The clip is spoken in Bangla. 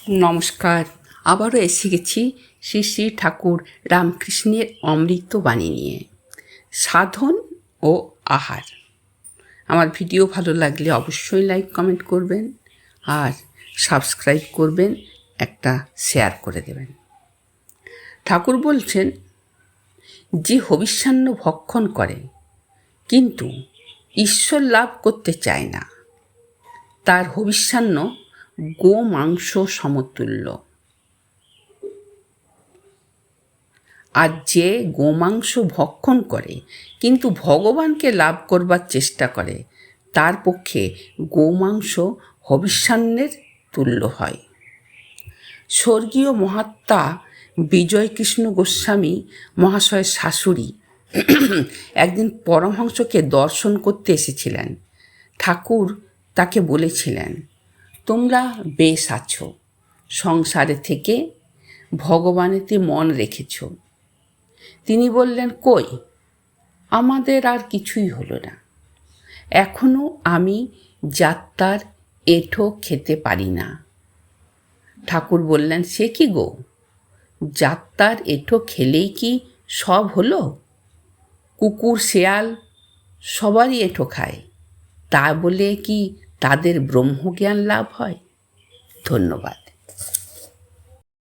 নমস্কার, আবারও এসে গেছি শ্রী শ্রী ঠাকুর রামকৃষ্ণের অমৃতবাণী নিয়ে। সাধন ও আহার। আমার ভিডিও ভালো লাগলে অবশ্যই লাইক কমেন্ট করবেন, আর সাবস্ক্রাইব করবেন, একটা শেয়ার করে দেবেন। ঠাকুর বলছেন, যে হবিষ্যান্ন ভক্ষণ করে কিন্তু ঈশ্বর লাভ করতে চায় না, তার হবিষ্যান্ন গো মাংস সমতুল্য। আর যে গোমাংস ভক্ষণ করে কিন্তু ভগবানকে লাভ করবার চেষ্টা করে, তার পক্ষে গোমাংস হবিষ্যান্নের তুল্য হয়। স্বর্গীয় মহাত্মা বিজয়কৃষ্ণ গোস্বামী মহাশয়ের শাশুড়ি একদিন পরমহংসকে দর্শন করতে এসেছিলেন। ঠাকুর তাকে বলেছিলেন, তোমরা বেশ আছো, সংসারে থেকে ভগবানেতে মন রেখেছ। তিনি বললেন, কই, আমাদের আর কিছুই হলো না, এখনো আমি যাত্রার এঁঠো খেতে পারি না। ঠাকুর বললেন, সে কি গো, যাত্রার এঁঠো খেলেই কি সব হলো? কুকুর শেয়াল সবারই এঁঠো খায়, তা বলে কি তাদের ব্রহ্মজ্ঞান লাভ হয়? ধন্যবাদ।